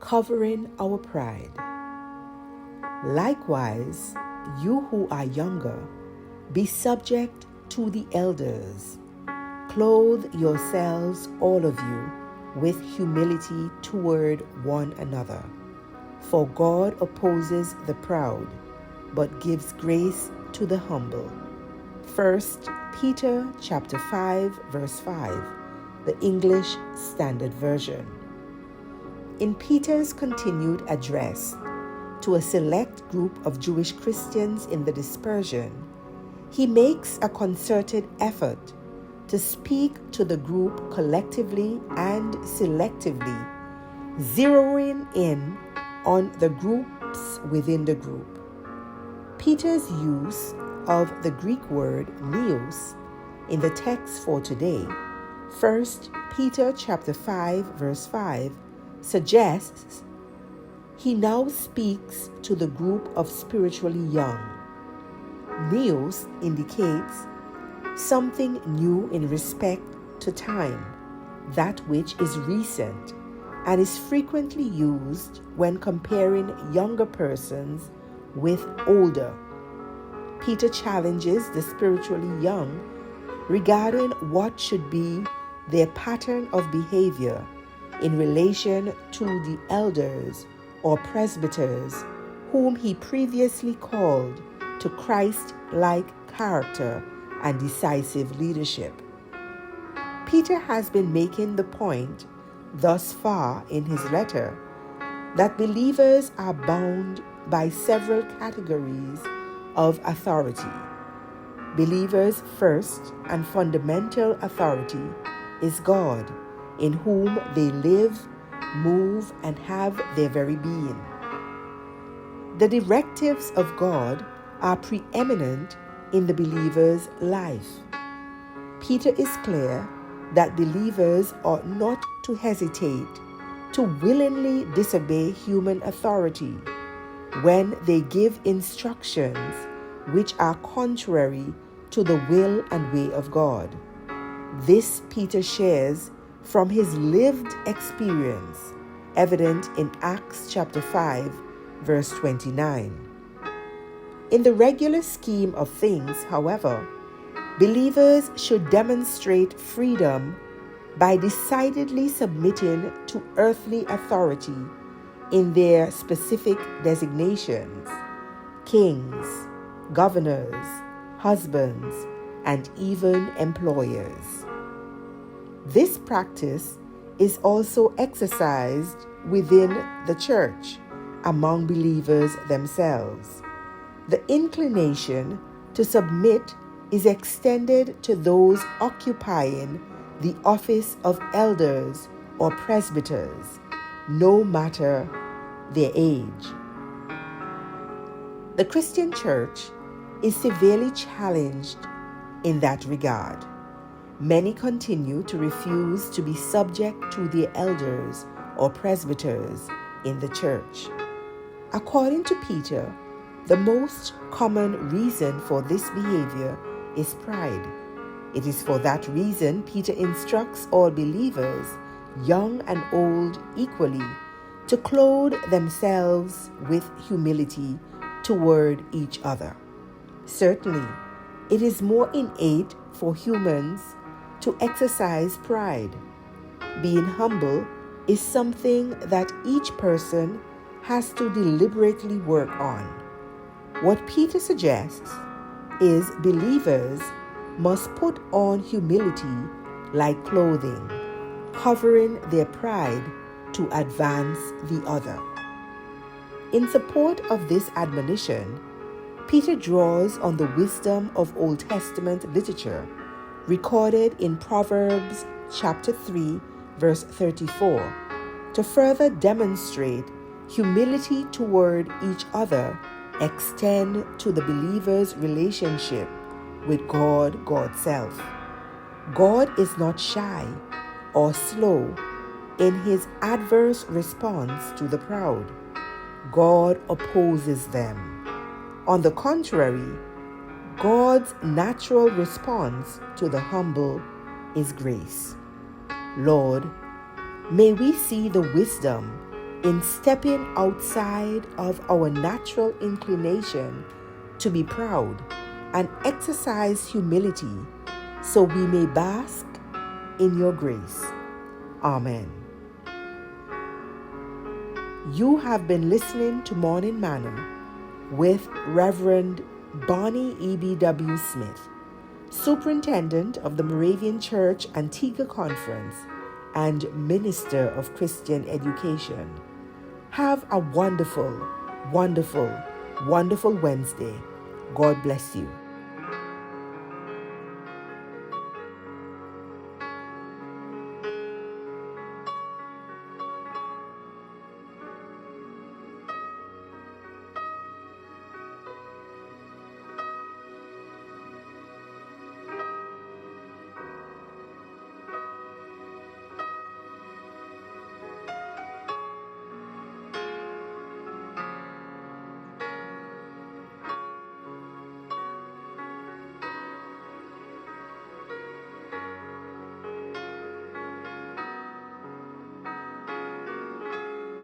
covering our pride. Likewise, you who are younger, be subject to the elders. Clothe yourselves, all of you, with humility toward one another. For God opposes the proud, but gives grace to the humble. 1 Peter chapter 5, verse 5, the English Standard Version. In Peter's continued address to a select group of Jewish Christians in the dispersion, he makes a concerted effort to speak to the group collectively and selectively, zeroing in on the groups within the group. Peter's use of the Greek word neos in the text for today, 1 Peter chapter 5, verse 5, suggests he now speaks to the group of spiritually young. Neos indicates something new in respect to time, that which is recent, and is frequently used when comparing younger persons with older. Peter challenges the spiritually young regarding what should be their pattern of behavior in relation to the elders or presbyters whom he previously called to Christ-like character and decisive leadership. Peter has been making the point thus far in his letter that believers are bound by several categories of authority. Believers' first and fundamental authority is God, in whom they live, move, and have their very being. The directives of God are preeminent in the believer's life. Peter is clear that believers ought not to hesitate to willingly disobey human authority when they give instructions which are contrary to the will and way of God. This Peter shares from his lived experience, evident in Acts chapter 5, verse 29. In the regular scheme of things, however, believers should demonstrate freedom by decidedly submitting to earthly authority in their specific designations: kings, governors, husbands, and even employers. This practice is also exercised within the church among believers themselves. The inclination to submit is extended to those occupying the office of elders or presbyters, no matter their age. The Christian church is severely challenged in that regard. Many continue to refuse to be subject to their elders or presbyters in the church. According to Peter, the most common reason for this behavior is pride. It is for that reason Peter instructs all believers, young and old equally, to clothe themselves with humility toward each other. Certainly, it is more innate for humans to exercise pride. Being humble is something that each person has to deliberately work on. What Peter suggests is believers must put on humility like clothing, covering their pride to advance the other. In support of this admonition, Peter draws on the wisdom of Old Testament literature recorded in Proverbs chapter 3, verse 34, to further demonstrate humility toward each other extend to the believer's relationship with God's self. God is not shy or slow in his adverse response to the proud. God opposes them. On the contrary, God's natural response to the humble is grace. Lord, may we see the wisdom in stepping outside of our natural inclination to be proud and exercise humility so we may bask in your grace. Amen. You have been listening to Morning Manna with Reverend Bonnie EBW Smith, Superintendent of the Moravian Church Antigua Conference and Minister of Christian Education. Have a wonderful, wonderful, wonderful Wednesday. God bless you.